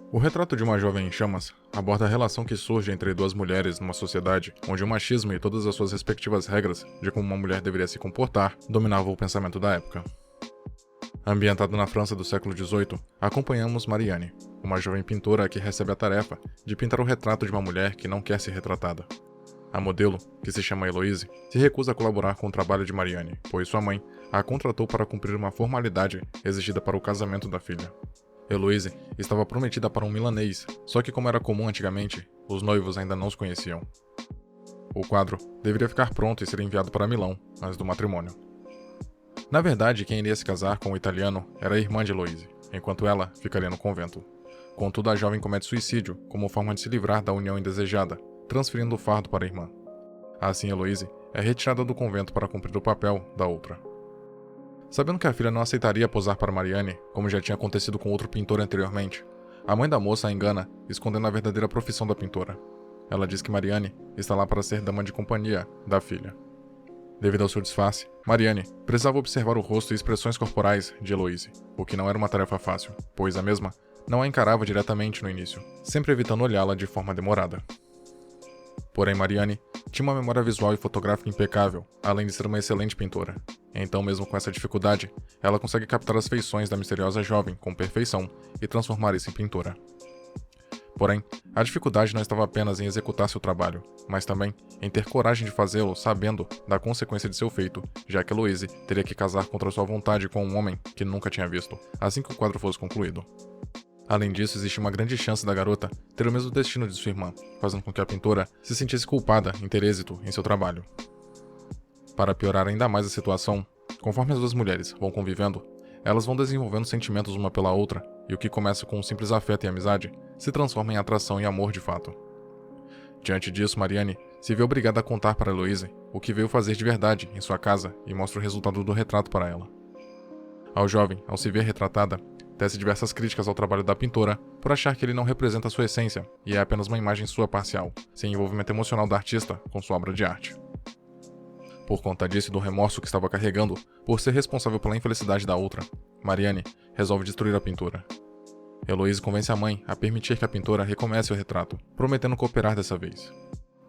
O retrato de uma jovem em chamas aborda a relação que surge entre duas mulheres numa sociedade onde o machismo e todas as suas respectivas regras de como uma mulher deveria se comportar dominavam o pensamento da época. Ambientado na França do século XVIII, acompanhamos Marianne, uma jovem pintora que recebe a tarefa de pintar o retrato de uma mulher que não quer ser retratada. A modelo, que se chama Heloise, se recusa a colaborar com o trabalho de Marianne, pois sua mãe a contratou para cumprir uma formalidade exigida para o casamento da filha. Heloise estava prometida para um milanês, só que como era comum antigamente, os noivos ainda não os conheciam. O quadro deveria ficar pronto e ser enviado para Milão, antes do matrimônio. Na verdade, quem iria se casar com o italiano era a irmã de Heloise, enquanto ela ficaria no convento. Contudo, a jovem comete suicídio como forma de se livrar da união indesejada, transferindo o fardo para a irmã. Assim, Heloise é retirada do convento para cumprir o papel da outra. Sabendo que a filha não aceitaria posar para Marianne, como já tinha acontecido com outro pintor anteriormente, a mãe da moça a engana, escondendo a verdadeira profissão da pintora. Ela diz que Marianne está lá para ser dama de companhia da filha. Devido ao seu disfarce, Marianne precisava observar o rosto e expressões corporais de Heloise, o que não era uma tarefa fácil, pois a mesma não a encarava diretamente no início, sempre evitando olhá-la de forma demorada. Porém, Marianne tinha uma memória visual e fotográfica impecável, além de ser uma excelente pintora. Então, mesmo com essa dificuldade, ela consegue captar as feições da misteriosa jovem com perfeição e transformar isso em pintura. Porém, a dificuldade não estava apenas em executar seu trabalho, mas também em ter coragem de fazê-lo sabendo da consequência de seu feito, já que Heloise teria que casar contra sua vontade com um homem que nunca tinha visto, assim que o quadro fosse concluído. Além disso, existe uma grande chance da garota ter o mesmo destino de sua irmã, fazendo com que a pintora se sentisse culpada em ter êxito em seu trabalho. Para piorar ainda mais a situação, conforme as duas mulheres vão convivendo, elas vão desenvolvendo sentimentos uma pela outra, e o que começa com um simples afeto e amizade se transforma em atração e amor de fato. Diante disso, Marianne se vê obrigada a contar para Heloise o que veio fazer de verdade em sua casa e mostra o resultado do retrato para ela. Ao jovem, ao se ver retratada, tece diversas críticas ao trabalho da pintora por achar que ele não representa sua essência e é apenas uma imagem sua parcial, sem envolvimento emocional da artista com sua obra de arte. Por conta disso e do remorso que estava carregando por ser responsável pela infelicidade da outra, Marianne resolve destruir a pintura. Heloise convence a mãe a permitir que a pintora recomece o retrato, prometendo cooperar dessa vez.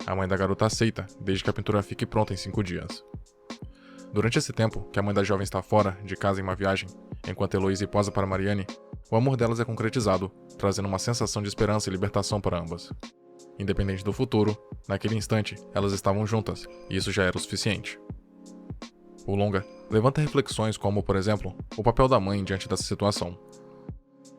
A mãe da garota aceita, desde que a pintura fique pronta em 5 dias. Durante esse tempo, que a mãe da jovem está fora de casa em uma viagem, enquanto Heloise posa para Marianne, o amor delas é concretizado, trazendo uma sensação de esperança e libertação para ambas. Independente do futuro, naquele instante, elas estavam juntas, e isso já era o suficiente. O longa levanta reflexões como, por exemplo, o papel da mãe diante dessa situação.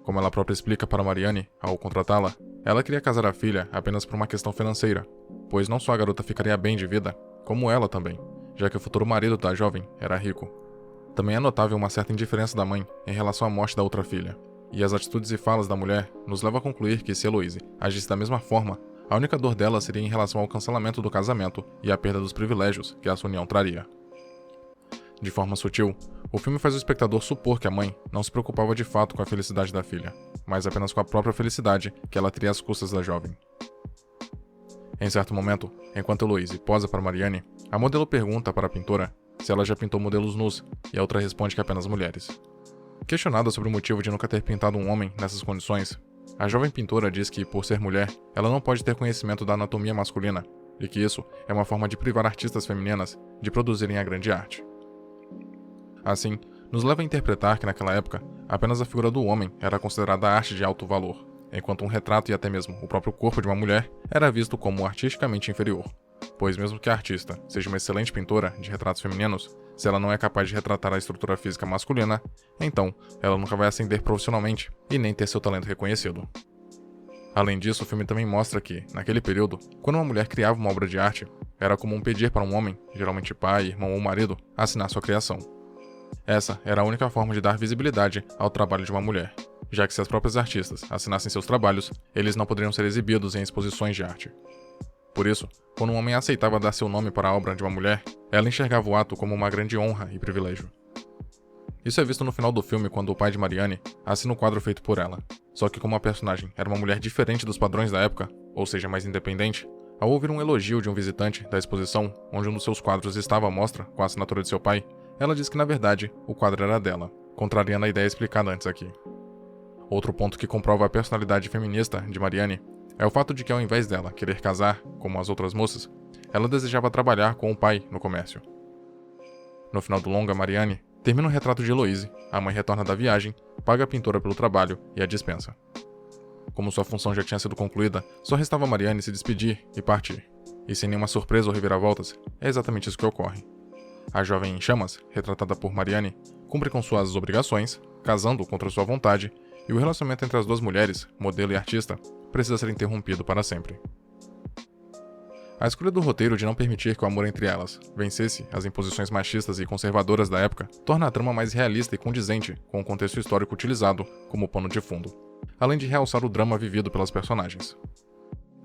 Como ela própria explica para Marianne, ao contratá-la, ela queria casar a filha apenas por uma questão financeira, pois não só a garota ficaria bem de vida, como ela também, já que o futuro marido da jovem era rico. Também é notável uma certa indiferença da mãe em relação à morte da outra filha, e as atitudes e falas da mulher nos levam a concluir que se Heloise agisse da mesma forma, a única dor dela seria em relação ao cancelamento do casamento e à perda dos privilégios que essa união traria. De forma sutil, o filme faz o espectador supor que a mãe não se preocupava de fato com a felicidade da filha, mas apenas com a própria felicidade que ela teria às custas da jovem. Em certo momento, enquanto Heloise posa para Marianne, a modelo pergunta para a pintora se ela já pintou modelos nus, e a outra responde que apenas mulheres. Questionada sobre o motivo de nunca ter pintado um homem nessas condições, a jovem pintora diz que, por ser mulher, ela não pode ter conhecimento da anatomia masculina, e que isso é uma forma de privar artistas femininas de produzirem a grande arte. Assim, nos leva a interpretar que naquela época, apenas a figura do homem era considerada arte de alto valor, enquanto um retrato e até mesmo o próprio corpo de uma mulher era visto como artisticamente inferior. Pois mesmo que a artista seja uma excelente pintora de retratos femininos, se ela não é capaz de retratar a estrutura física masculina, então ela nunca vai ascender profissionalmente e nem ter seu talento reconhecido. Além disso, o filme também mostra que, naquele período, quando uma mulher criava uma obra de arte, era comum pedir para um homem, geralmente pai, irmão ou marido, assinar sua criação. Essa era a única forma de dar visibilidade ao trabalho de uma mulher, já que se as próprias artistas assinassem seus trabalhos, eles não poderiam ser exibidos em exposições de arte. Por isso, quando um homem aceitava dar seu nome para a obra de uma mulher, ela enxergava o ato como uma grande honra e privilégio. Isso é visto no final do filme quando o pai de Marianne assina o quadro feito por ela. Só que como a personagem era uma mulher diferente dos padrões da época, ou seja, mais independente, ao ouvir um elogio de um visitante da exposição, onde um dos seus quadros estava à mostra com a assinatura de seu pai, ela diz que na verdade o quadro era dela, contrariando a ideia explicada antes aqui. Outro ponto que comprova a personalidade feminista de Marianne é o fato de que, ao invés dela querer casar, como as outras moças, ela desejava trabalhar com o pai no comércio. No final do longa, Marianne termina um retrato de Heloise, a mãe retorna da viagem, paga a pintora pelo trabalho e a dispensa. Como sua função já tinha sido concluída, só restava a Marianne se despedir e partir. E sem nenhuma surpresa ou reviravoltas, é exatamente isso que ocorre. A jovem em chamas, retratada por Marianne, cumpre com suas obrigações, casando contra sua vontade, e o relacionamento entre as duas mulheres, modelo e artista, precisa ser interrompido para sempre. A escolha do roteiro de não permitir que o amor entre elas vencesse as imposições machistas e conservadoras da época torna a trama mais realista e condizente com o contexto histórico utilizado como pano de fundo, além de realçar o drama vivido pelas personagens.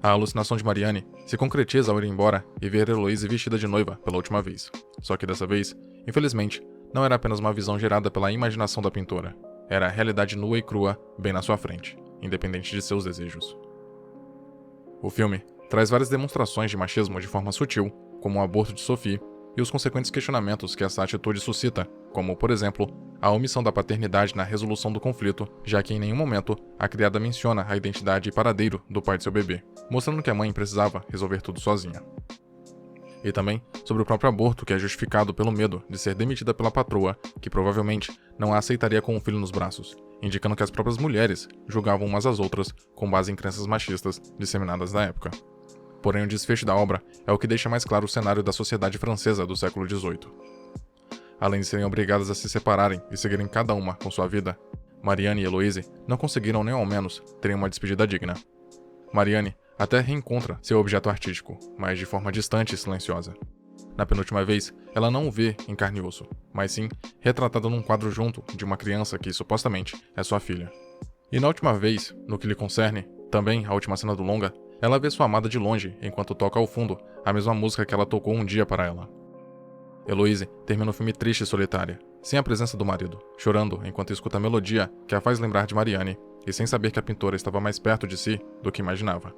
A alucinação de Marianne se concretiza ao ir embora e ver Heloise vestida de noiva pela última vez. Só que dessa vez, infelizmente, não era apenas uma visão gerada pela imaginação da pintora. Era a realidade nua e crua bem na sua frente, independente de seus desejos. O filme traz várias demonstrações de machismo de forma sutil, como o aborto de Sophie e os consequentes questionamentos que essa atitude suscita, como, por exemplo, a omissão da paternidade na resolução do conflito, já que em nenhum momento a criada menciona a identidade e paradeiro do pai de seu bebê, mostrando que a mãe precisava resolver tudo sozinha. E também sobre o próprio aborto, que é justificado pelo medo de ser demitida pela patroa, que provavelmente não a aceitaria com o filho nos braços, indicando que as próprias mulheres julgavam umas às outras com base em crenças machistas disseminadas na época. Porém, o desfecho da obra é o que deixa mais claro o cenário da sociedade francesa do século XVIII. Além de serem obrigadas a se separarem e seguirem cada uma com sua vida, Marianne e Heloise não conseguiram nem ao menos terem uma despedida digna. Marianne até reencontra seu objeto artístico, mas de forma distante e silenciosa. Na penúltima vez, ela não o vê em carne e osso, mas sim retratado num quadro junto de uma criança que, supostamente, é sua filha. E na última vez, no que lhe concerne, também a última cena do longa, ela vê sua amada de longe enquanto toca ao fundo a mesma música que ela tocou um dia para ela. Heloise termina o filme triste e solitária, sem a presença do marido, chorando enquanto escuta a melodia que a faz lembrar de Marianne e sem saber que a pintora estava mais perto de si do que imaginava.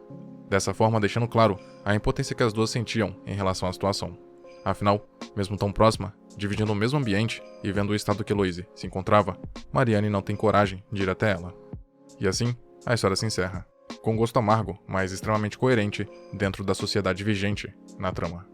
Dessa forma, deixando claro a impotência que as duas sentiam em relação à situação. Afinal, mesmo tão próxima, dividindo o mesmo ambiente e vendo o estado que Heloise se encontrava, Marianne não tem coragem de ir até ela. E assim, a história se encerra, com gosto amargo, mas extremamente coerente dentro da sociedade vigente na trama.